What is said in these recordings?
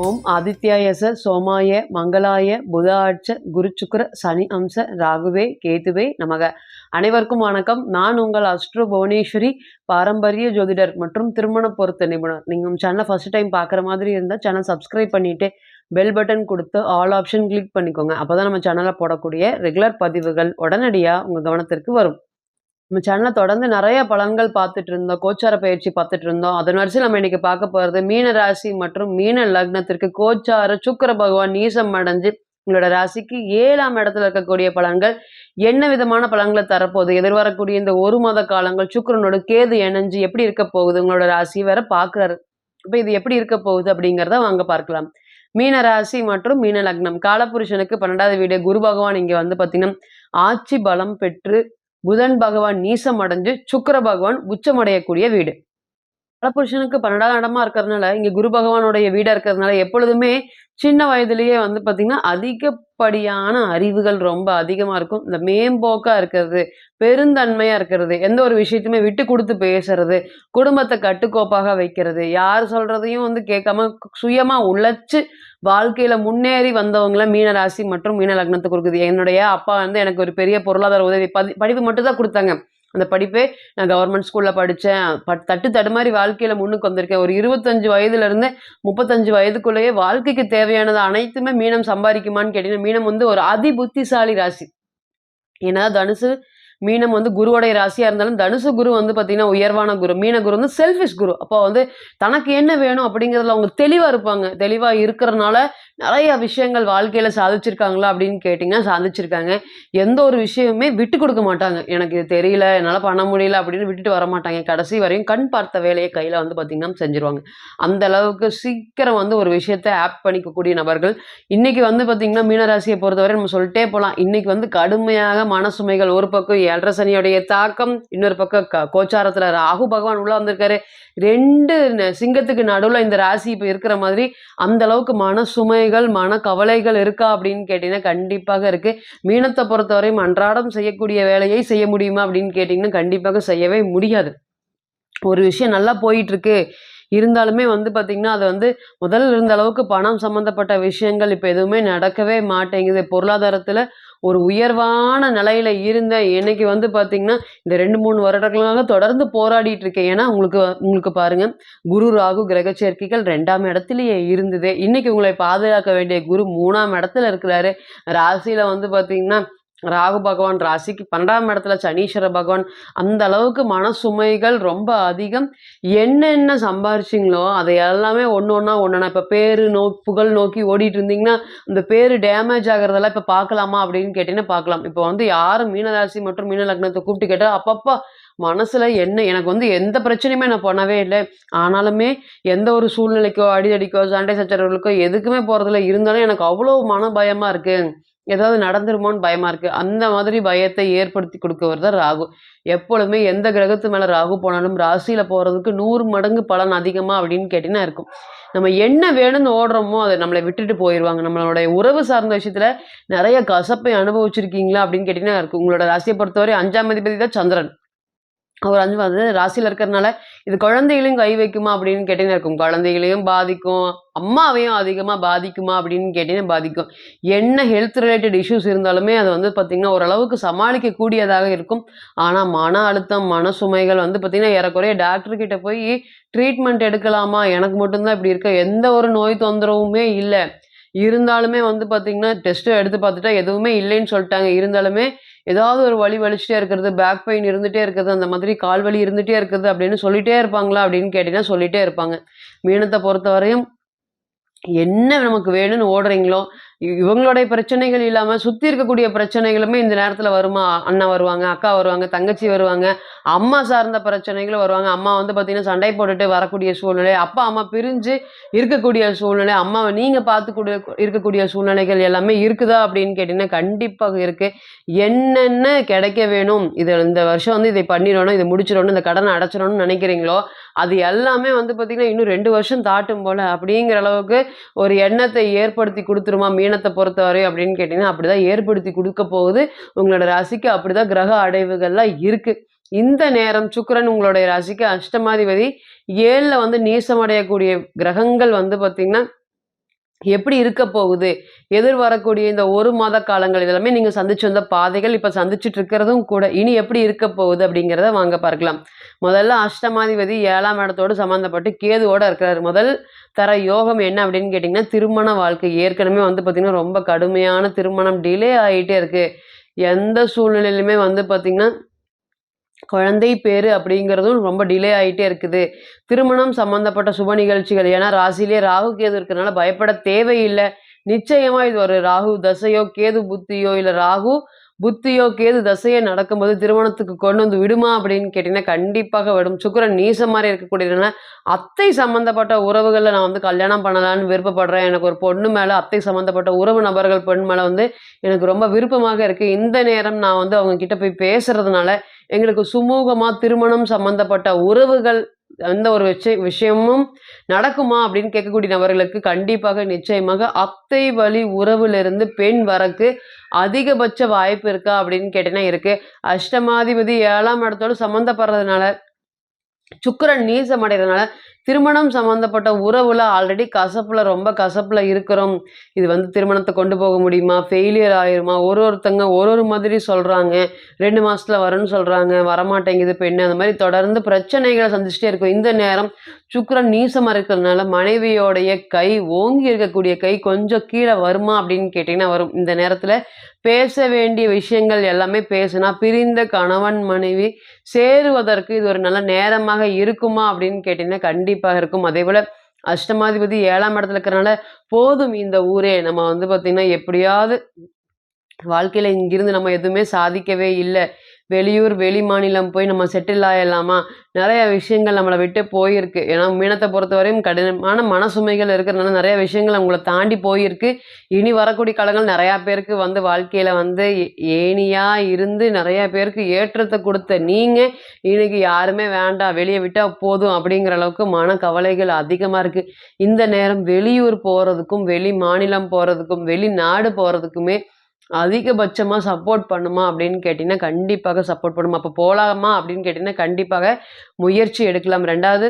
ஓம் ஆதித்யாயச சோமாய மங்களாய புதாட்ச குருச்சுக்கர சனி அம்ச ராகுவே கேதுவே நமக. அனைவருக்கும் வணக்கம். நான் உங்கள் அஸ்ட்ரோ புவனேஸ்வரி, பாரம்பரிய ஜோதிடர் மற்றும் திருமண பொருத்த நிபுணர். நீங்கள் சேனலை ஃபர்ஸ்ட் டைம் பார்க்குற மாதிரி இருந்தால் சேனல் சப்ஸ்கிரைப் பண்ணிவிட்டு பெல் பட்டன் கொடுத்து ஆல் ஆப்ஷன் கிளிக் பண்ணிக்கோங்க. அப்போ தான் நம்ம சேனலில் போடக்கூடிய ரெகுலர் பதிவுகள் உடனடியாக உங்கள் கவனத்திற்கு வரும். நம்ம சேனலை தொடர்ந்து நிறைய பலன்கள் பார்த்துட்டு இருந்தோம், கோச்சார பயிற்சி பார்த்துட்டு இருந்தோம். அதன் வரிசையில் நம்ம இன்னைக்கு பார்க்க போகிறது மீன ராசி மற்றும் மீன லக்னத்திற்கு கோச்சார சுக்கிர பகவான் நீசம் அடைஞ்சு உங்களோட ராசிக்கு 7ஆம் இடத்துல இருக்கக்கூடிய பலன்கள் என்ன விதமான பலன்களை தரப்போகுது, எதிர்வரக்கூடிய இந்த ஒரு மாத காலங்கள் சுக்கிரனோட கேது இணைஞ்சு எப்படி இருக்க போகுது, உங்களோட ராசி வேற பார்க்குறாரு. இப்போ இது எப்படி இருக்க போகுது அப்படிங்கிறத வாங்க பார்க்கலாம். மீன ராசி மற்றும் மீன லக்னம் காலபுருஷனுக்கு 12வது வீடு குரு பகவான் இங்கே வந்து பார்த்தீங்கன்னா ஆட்சி பலம் பெற்று புதன் பகவான் நீசம் அடைஞ்சு சுக்கிர பகவான் உச்சமடையக்கூடிய வீடு. காலபுருஷனுக்கு 12ஆம் இடமா இருக்கிறதுனால இங்க குரு பகவானுடைய வீடா இருக்கிறதுனால எப்பொழுதுமே சின்ன வயதிலேயே வந்து பார்த்தீங்கன்னா அதிகப்படியான அறிவுகள் ரொம்ப அதிகமா இருக்கும். இந்த மேம்போக்கா இருக்கிறது, பெருந்தன்மையா இருக்கிறது, எந்த ஒரு விஷயத்தையுமே விட்டு கொடுத்து பேசுறது, குடும்பத்தை கட்டுக்கோப்பாக வைக்கிறது, யார் சொல்றதையும் வந்து கேட்காம சுயமா உழைச்சு வாழ்க்கையில முன்னேறி வந்தவங்கள மீன ராசி மற்றும் மீன லக்னத்துக்கு கொடுக்குது. என்னுடைய அப்பா வந்து எனக்கு ஒரு பெரிய பொருளாதார உதவி படிப்பு மட்டும் தான் கொடுத்தாங்க. அந்த படிப்பே நான் கவர்மெண்ட் ஸ்கூல்ல படித்தேன். தட்டு தடுமாறி வாழ்க்கையில முன்னுக்கு வந்திருக்கேன். ஒரு 25 வயதுல இருந்து 35 வயதுக்குள்ளேயே வாழ்க்கைக்கு தேவையானது அனைத்துமே மீனம் சம்பாதிக்குமான்னு கேட்டீங்கன்னா, மீனம் வந்து ஒரு அதி புத்திசாலி ராசி. ஏன்னா தனுசு மீனம் வந்து குருவோடைய ராசியா இருந்தாலும் தனுசு குரு வந்து பார்த்தீங்கன்னா உயர்வான குரு, மீன குரு வந்து செல்ஃபிஷ் குரு. அப்போ வந்து தனக்கு என்ன வேணும் அப்படிங்கிறதுல அவங்க தெளிவா இருப்பாங்க. தெளிவா இருக்கிறனால நிறைய விஷயங்கள் வாழ்க்கையில சாதிச்சிருக்காங்களா அப்படின்னு கேட்டிங்கன்னா சாதிச்சிருக்காங்க. எந்த ஒரு விஷயமுமே விட்டு கொடுக்க மாட்டாங்க. எனக்கு இது தெரியல, என்னால் பண்ண முடியல அப்படின்னு விட்டுட்டு வர மாட்டாங்க. கடைசி வரையும் கண் பார்த்த வேலையை கையில் வந்து பார்த்தீங்கன்னா செஞ்சிருவாங்க. அந்த அளவுக்கு சீக்கிரம் வந்து ஒரு விஷயத்தை ஆப் பண்ணிக்கக்கூடிய நபர்கள். இன்னைக்கு வந்து பார்த்தீங்கன்னா மீனராசியை பொறுத்தவரை நம்ம சொல்லிட்டே போகலாம். இன்னைக்கு வந்து கடுமையாக மனசுமைகள், ஒரு பக்கம் 7.5 சனியோடைய தாக்கம், இன்னொரு பக்கம் கோச்சாரத்தில் ராகு பகவான் உள்ள வந்திருக்காரு. 2 சிங்கத்துக்கு நடுவில் இந்த ராசி இப்போ இருக்கிற மாதிரி அந்த அளவுக்கு மன சுமைகள், மன கவலைகள் இருக்கா அப்படின்னு கேட்டீங்கன்னா கண்டிப்பாக இருக்கு. மீனத்தை பொறுத்தவரையும் அன்றாடம் செய்யக்கூடிய வேலையை செய்ய முடியுமா அப்படின்னு கேட்டிங்கன்னா கண்டிப்பாக செய்யவே முடியாது. ஒரு விஷயம் நல்லா போயிட்டு இருக்கு இருந்தாலுமே வந்து பார்த்தீங்கன்னா அது வந்து முதல்ல இருந்த அளவுக்கு பணம் சம்மந்தப்பட்ட விஷயங்கள் இப்போ எதுவுமே நடக்கவே மாட்டேங்குது. பொருளாதாரத்தில் ஒரு உயர்வான நிலையில இருந்த இன்னைக்கு வந்து பார்த்தீங்கன்னா இந்த 2-3 வருடங்களாக தொடர்ந்து போராடிட்டு இருக்கேன். ஏன்னா உங்களுக்கு பாருங்க, குரு ராகு கிரக சேர்க்கைகள் 2ஆம் இடத்துலயே இருந்தது. இன்னைக்கு உங்களை பாதுகாக்க வேண்டிய குரு 3ஆம் இடத்துல இருக்கிறாரு. ராசியில வந்து பார்த்தீங்கன்னா ராகு பகவான் ராசிக்கு 12ஆம் இடத்துல சனீஸ்வர பகவான். அந்த அளவுக்கு மன சுமைகள் ரொம்ப அதிகம். என்னென்ன சம்பாரிச்சிங்களோ அதை எல்லாமே ஒன்றா இப்போ பேரு புகழ் நோக்கி ஓடிட்டு இருந்தீங்கன்னா இந்த பேரு டேமேஜ் ஆகிறதெல்லாம் இப்போ பார்க்கலாமா அப்படின்னு கேட்டீங்கன்னா பார்க்கலாம். இப்போ வந்து யாரும் மீனராசி மற்றும் மீன லக்னத்தை கூப்பிட்டு கேட்டால் அப்பப்போ மனசுல என்ன, எனக்கு வந்து எந்த பிரச்சனையுமே நான் பண்ணவே இல்லை, ஆனாலுமே எந்த ஒரு சூழ்நிலைக்கோ அடிதடிக்கோ சண்டை சச்சரவுகளுக்கோ எதுக்குமே போறதில்ல, இருந்தாலும் எனக்கு அவ்வளோ மன பயமா இருக்கு, ஏதாவது நடந்துருமோன்னு பயமா இருக்கு. அந்த மாதிரி பயத்தை ஏற்படுத்தி கொடுக்கவர் தான் ராகு. எப்பொழுதுமே எந்த கிரகத்து மேல ராகு போனாலும் ராசியில போறதுக்கு 100 மடங்கு பலன் அதிகமா அப்படின்னு கேட்டீங்கன்னா இருக்கும். நம்ம என்ன வேணும்னு ஓடுறோமோ அதை நம்மளை விட்டுட்டு போயிடுவாங்க. நம்மளுடைய உறவு சார்ந்த விஷயத்துல நிறைய கசப்பை அனுபவிச்சிருக்கீங்களா அப்படின்னு கேட்டீங்கன்னா இருக்கு. உங்களோட ராசியை பொறுத்தவரை 5ஆம் அதிபதி தான் சந்திரன். அவர் 5 வந்து ராசியில் இருக்கிறதுனால இது குழந்தைகளையும் கை வைக்குமா அப்படின்னு கேட்டீங்கன்னா இருக்கும். குழந்தைகளையும் பாதிக்கும், அம்மாவையும் அதிகமாக பாதிக்குமா அப்படின்னு கேட்டீங்கன்னா பாதிக்கும். என்ன ஹெல்த் ரிலேட்டட் இஷ்யூஸ் இருந்தாலுமே அது வந்து பார்த்திங்கன்னா ஓரளவுக்கு சமாளிக்கக்கூடியதாக இருக்கும். ஆனால் மன அழுத்தம், மன சுமைகள் வந்து பார்த்திங்கன்னா ஏறக்குறைய டாக்டர்கிட்ட போய் ட்ரீட்மெண்ட் எடுக்கலாமா, எனக்கு மட்டும்தான் இப்படி இருக்க, எந்த ஒரு நோய் தொந்தரவுமே இல்லை, இருந்தாலுமே வந்து பார்த்திங்கன்னா டெஸ்ட்டு எடுத்து பார்த்துட்டா எதுவுமே இல்லைன்னு சொல்லிட்டாங்க, இருந்தாலுமே ஏதாவது ஒரு வலி வலிச்சுட்டே இருக்கிறது, பேக் பெயின் இருந்துகிட்டே இருக்குது, அந்த மாதிரி கால் வலி இருந்துகிட்டே இருக்குது அப்படின்னு சொல்லிகிட்டே இருப்பாங்களா அப்படின்னு கேட்டிங்கன்னா சொல்லிகிட்டே இருப்பாங்க. மீனத்தை பொறுத்தவரையும் என்ன நமக்கு வேணும்னு ஓடுறீங்களோ, இவங்களுடைய பிரச்சனைகள் இல்லாம சுத்தி இருக்கக்கூடிய பிரச்சனைகளுமே இந்த நேரத்துல வருமா? அண்ணன் வருவாங்க, அக்கா வருவாங்க, தங்கச்சி வருவாங்க, அம்மா சார்ந்த பிரச்சனைகளும் வருவாங்க. அம்மா வந்து பார்த்தீங்கன்னா சண்டை போட்டுட்டு வரக்கூடிய சூழ்நிலை, அப்பா அம்மா பிரிஞ்சு இருக்கக்கூடிய சூழ்நிலை, அம்மாவை நீங்க இருக்கக்கூடிய சூழ்நிலைகள் எல்லாமே இருக்குதா அப்படின்னு கேட்டீங்கன்னா கண்டிப்பாக இருக்கு. என்னென்ன கிடைக்க வேணும், இந்த வருஷம் வந்து இதை பண்ணிடணும், இதை முடிச்சிடணும், இந்த கடனை அடைச்சிடணும்னு நினைக்கிறீங்களோ அது எல்லாமே வந்து பார்த்தீங்கன்னா இன்னும் 2 வருஷம் தாட்டும் போல அப்படிங்கிற அளவுக்கு ஒரு எண்ணத்தை ஏற்படுத்தி கொடுத்துருமா மீனத்தை பொறுத்தவரை அப்படின்னு கேட்டிங்கன்னா அப்படிதான் ஏற்படுத்தி கொடுக்க போகுது. உங்களோட ராசிக்கு அப்படிதான் கிரக அடைவுகள்லாம் இருக்கு. இந்த நேரம் சுக்கிரன் உங்களுடைய ராசிக்கு அஷ்டமாதிபதி 7ல வந்து நீசமடையக்கூடிய கிரகங்கள் வந்து பார்த்தீங்கன்னா எப்படி இருக்க போகுது? எதிர்வரக்கூடிய இந்த 1 மாத காலங்கள் இதெல்லாமே நீங்க சந்திச்சு வந்த பாதைகள், இப்ப சந்திச்சுட்டு இருக்கிறதும் கூட. இனி எப்படி இருக்க போகுது அப்படிங்கிறத வாங்க பார்க்கலாம். முதல்ல அஷ்டமாதிபதி 7ஆம் இடத்தோடு சம்மந்தப்பட்டு கேதுவோட இருக்கிறாரு. முதல் தர யோகம் என்ன அப்படின்னு கேட்டீங்கன்னா, திருமண வாழ்க்கை. ஏற்கனவே வந்து பார்த்தீங்கன்னா, ரொம்ப கடுமையான திருமணம் டிலே ஆயிட்டே இருக்கு. எந்த சூழ்நிலையிலுமே வந்து பார்த்தீங்கன்னா, குழந்தை பேரு அப்படிங்கிறதும் ரொம்ப டிலே ஆயிட்டே இருக்குது. திருமணம் சம்மந்தப்பட்ட சுப நிகழ்ச்சிகள் ஏன்னா ராசியிலேயே ராகு, கேது இருக்கிறனால பயப்பட தேவையில்ல. நிச்சயமா இது ஒரு ராகு தசையோ, கேது புத்தியோ, இல்ல ராகு புத்தியோ, கேது தசையோ நடக்கும்போது திருமணத்துக்கு கொண்டு வந்து விடுமா அப்படின்னு கேட்டீங்கன்னா, கண்டிப்பாக விடும். சுக்கிரன் நீசம் மாரி இருக்கக்கூடியதுனால, அத்தை சம்மந்தப்பட்ட உறவுகள்ல நான் வந்து கல்யாணம் பண்ணலான்னு விருப்பப்படுறேன். எனக்கு ஒரு பொண்ணு மேல அத்தை சம்மந்தப்பட்ட உறவு நபர்கள் பெண் மேல வந்து எனக்கு ரொம்ப விருப்பமாக இருக்கு. இந்த நேரம் நான் வந்து அவங்க கிட்ட போய் பேசுறதுனால, எங்களுக்கு சுமூகமா திருமணம் சம்மந்தப்பட்ட உறவுகள் எந்த ஒரு விஷயமும் நடக்குமா அப்படின்னு கேட்கக்கூடிய நபர்களுக்கு கண்டிப்பாக நிச்சயமாக அத்தை வழி உறவிலிருந்து பெண் வரக்கு அதிகபட்ச வாய்ப்பு இருக்கா அப்படின்னு கேட்டீங்கன்னா இருக்கு. அஷ்டமாதிபதி 7ஆம் இடத்தோடு சம்மந்தப்படுறதுனால சுக்கிரன் நீசம் அடைறதுனால திருமணம் சம்மந்தப்பட்ட உறவுல ஆல்ரெடி கசப்புல ரொம்ப கசப்புல இருக்கிறோம். இது வந்து திருமணத்த கொண்டு போக முடியுமா? ஃபெயிலியர் ஆயிருமா? ஒருத்தங்க ஒரு மாதிரி சொல்றாங்க. 2 மாசத்துல வரும்ன்னு சொல்றாங்க. வரமாட்டேங்குது பெண்ணு. அந்த மாரி தொடர்ந்து பிரச்சனைகள சந்திச்சுட்டே இருக்கும். இந்த நேரம் சுக்கிரன் நீசமா இருக்கிறதுனால மனைவியோடைய கை ஓங்கி இருக்கக்கூடிய கை கொஞ்சம் கீழ வருமா அப்படின்னு கேட்டீங்கன்னா வரும். இந்த நேரத்துல பேச வேண்டிய விஷயங்கள் எல்லாமே பேசுனா, பிரிந்த கணவன், மனைவி சேருவதற்கு இது ஒரு நல்ல நேரமாக இருக்குமா அப்படின்னு கேட்டீங்கன்னா, கண்டிப்பாக இருக்கும். அதேபோல அஷ்டமாதிபதி 7ஆம் இடத்துல இருக்கிறனால, போதும் இந்த ஊரே நம்ம வந்து பார்த்தீங்கன்னா, எப்படியாவது வாழ்க்கையில இங்கிருந்து நம்ம எதுவுமே சாதிக்கவே இல்ல. வெளியூர், வெளி மாநிலம் போய் நம்ம செட்டில் ஆயிடலாமா? நெறைய விஷயங்கள் நம்மள விட்டு போயிருக்கு. ஏன்னா மீனத்த பொறுத்தவரையும் கடினமான மனசுமைகள் இருக்கிறனால நெறைய விஷயங்கள் அவங்கள தாண்டி போயிருக்கு. இனி வரக்கூடிய காலங்கள் நெறையா பேருக்கு வந்து வாழ்க்கையில வந்து ஏணியா இருந்து நெறைய பேருக்கு ஏற்றத்த குடுத்த நீங்க, இன்னைக்கு யாருமே வேண்டாம், வெளிய விட்டா போதும் அப்படிங்கிற அளவுக்கு மனக்கவலைகள் அதிகமா இருக்கு. இந்த நேரம் வெளியூர் போறதுக்கும், வெளி மாநிலம் போறதுக்கும், வெளிநாடு போறதுக்குமே அதிகபட்சமா சப்போர்ட் பண்ணுமா அப்படின்னு கேட்டீங்கன்னா, கண்டிப்பாக சப்போர்ட் பண்ணும். அப்ப போலாமா அப்படின்னு கேட்டீங்கன்னா, கண்டிப்பாக முயற்சி எடுக்கலாம். 2வது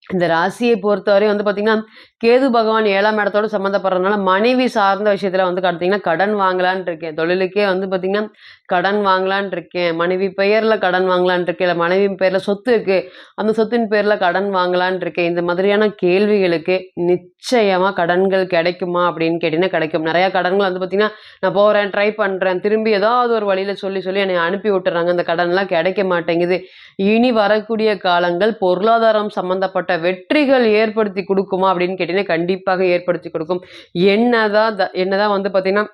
இந்த ராசியை பொறுத்தவரையும் வந்து பார்த்தீங்கன்னா, கேது பகவான் 7ஆம் இடத்தோட சம்மந்தப்படுறதுனால, மனைவி சார்ந்த விஷயத்துல வந்து பார்த்தீங்கன்னா, கடன் வாங்கலான்ட்டு இருக்கேன். தொழிலுக்கே வந்து பார்த்தீங்கன்னா, கடன் வாங்கலான்ட்டு இருக்கேன். மனைவி பெயர்ல கடன் வாங்கலான்ட்டு இருக்கேன். இல்ல மனைவி பேர்ல சொத்து இருக்கு. அந்த சொத்தின் பேர்ல கடன் வாங்கலான்ட்டு இருக்கேன். இந்த மாதிரியான கேள்விகளுக்கு நிச்சயமா கடன்கள் கிடைக்குமா அப்படின்னு கேட்டீங்கன்னா, கிடைக்கும். நெறைய கடன்கள் வந்து பார்த்தீங்கன்னா, நான் போறேன், ட்ரை பண்றேன். திரும்பி ஏதாவது ஒரு வழியில சொல்லி, சொல்லி என்னைய அனுப்பி விட்டுர்றாங்க. அந்த கடன்லாம் கிடைக்க மாட்டேங்குது. இனி வரக்கூடிய காலங்கள் பொருளாதாரம் சம்மந்தப்பட்ட வெற்றிகள் ஏற்படுத்தி குடுக்குமா அப்படின்னு கேட்டீங்கன்னா, கண்டிப்பாக ஏற்படுத்தி குடுக்கும். என்னதான் வந்து பார்த்தீங்கன்னா,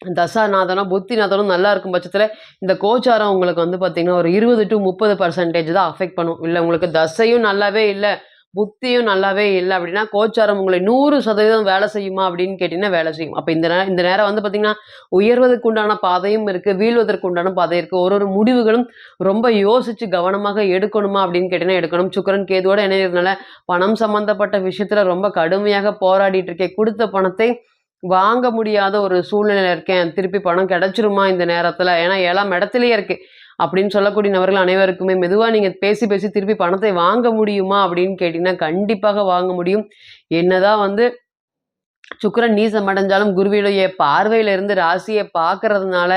தசாநாதனோ, புத்திநாதனோ நல்லா இருக்கும் பட்சத்தில, இந்த கோச்சாரம் உங்களுக்கு வந்து பார்த்தீங்கன்னா, ஒரு 20-30% தான் அஃபெக்ட் பண்ணும். இல்ல உங்களுக்கு தசையும் நல்லாவே இல்ல, புத்தியும் நல்லாவே இல்ல அப்படின்னா, கோச்சாரம் உங்களை 100% வேலை செய்யுமா அப்படின்னு கேட்டீங்கன்னா, வேலை செய்யும். அப்ப இந்த நேரம் வந்து பார்த்தீங்கன்னா, உயர்வதற்கு உண்டான பாதையும் இருக்கு, வீழ்வதற்கு உண்டான பாதை இருக்கு. ஒரு ஒரு முடிவுகளும் ரொம்ப யோசிச்சு கவனமாக எடுக்கணுமா அப்படின்னு கேட்டீங்கன்னா, எடுக்கணும். சுக்கிரன், கேதுவோட இணையறதுனால, பணம் சம்மந்தப்பட்ட விஷயத்துல ரொம்ப கடுமையாக போராடிட்டு இருக்கேன். குடுத்த பணத்தை வாங்க முடியாத ஒரு சூழ்நிலையில இருக்கேன். திருப்பி பணம் கிடைச்சிருமா இந்த நேரத்துல? ஏன்னா 7ஆம் இடத்திலேயே இருக்கு. அப்படின்னு சொல்லக்கூடிய நபர்கள் அனைவருக்குமே மெதுவா நீங்க பேசி, பேசி திருப்பி பணத்தை வாங்க முடியுமா? அப்படின்னு கேட்டீங்கன்னா, கண்டிப்பாக வாங்க முடியும். என்னதான் வந்து சுக்கிரன் நீசம் அடைஞ்சாலும் குருவினுடைய பார்வையில இருந்து ராசிய பார்க்கறதுனால,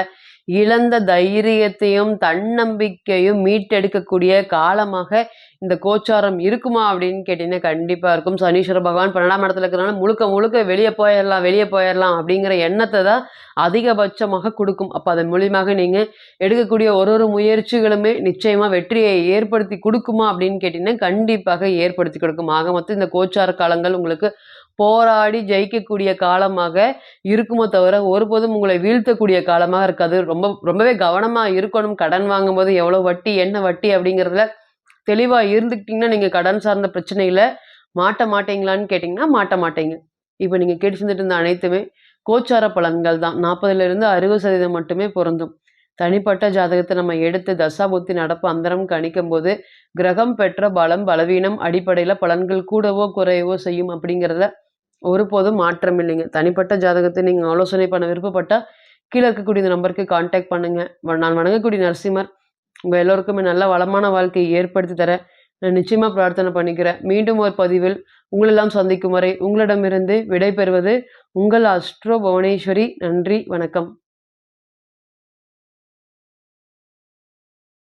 இழந்த தைரியத்தையும், தன்னம்பிக்கையும் மீட்டெடுக்கக்கூடிய காலமாக இந்த கோச்சாரம் இருக்குமா அப்படின்னு கேட்டீங்கன்னா, கண்டிப்பா இருக்கும். சனீஸ்வர பகவான் 12ஆம் இடத்துல இருக்கிறனால முழுக்க முழுக்க வெளிய போயிரலாம், வெளிய போயிரலாம் அப்படிங்கிற எண்ணத்த தான் அதிகபட்சமாக குடுக்கும். அப்ப அதன் மூலியமாக நீங்க எடுக்கக்கூடிய ஒரு ஒரு முயற்சிகளுமே நிச்சயமா வெற்றியை ஏற்படுத்தி குடுக்குமா அப்படின்னு கேட்டீங்கன்னா, கண்டிப்பாக ஏற்படுத்தி கொடுக்கும். ஆக மொத்தம் இந்த கோச்சார காலங்கள் உங்களுக்கு போராடி ஜெயிக்கக்கூடிய காலமாக இருக்குமோ தவிர, ஒருபோதும் உங்களை வீழ்த்தக்கூடிய காலமாக இருக்காது. ரொம்பவே கவனமா இருக்கணும். கடன் வாங்கும்போது எவ்வளோ வட்டி, என்ன வட்டி அப்படிங்கிறதுல தெளிவா இருந்துக்கிட்டீங்கன்னா, நீங்க கடன் சார்ந்த பிரச்சனையில மாட்ட மாட்டீங்களான்னு கேட்டீங்கன்னா, மாட்ட மாட்டீங்க. இப்ப நீங்க கேட்டு செஞ்சுட்டு இருந்த அனைத்துமே கோச்சார பலன்கள் தான். 40லிருந்து 60% மட்டுமே பொருந்தும். தனிப்பட்ட ஜாதகத்த நம்ம எடுத்து தசாபுத்தி நடப்பு அந்தரம் கணிக்கும்போது, கிரகம் பெற்ற பலம், பலவீனம் அடிப்படையில பலன்கள் கூடவோ, குறையவோ செய்யும் அப்படிங்கிறதுல ஒருபோதும் மாற்றம் இல்லைங்க. தனிப்பட்ட ஜாதகத்தை நீங்க ஆலோசனை பண்ண விருப்பப்பட்டா, கீழ இருக்கக்கூடிய இந்த நம்பருக்கு கான்டாக்ட் பண்ணுங்க. நான் வணங்கக்கூடிய நரசிம்மர் உங்க எல்லோருக்குமே நல்ல வளமான வாழ்க்கையை ஏற்படுத்தி தர நான் நிச்சயமா பிரார்த்தனை பண்ணிக்கிறேன். மீண்டும் ஒரு பதிவில் உங்களெல்லாம் சந்திக்கும் வரை உங்களிடமிருந்து விடை பெறுவது உங்கள் அஸ்ட்ரோ புவனேஸ்வரி. நன்றி, வணக்கம்.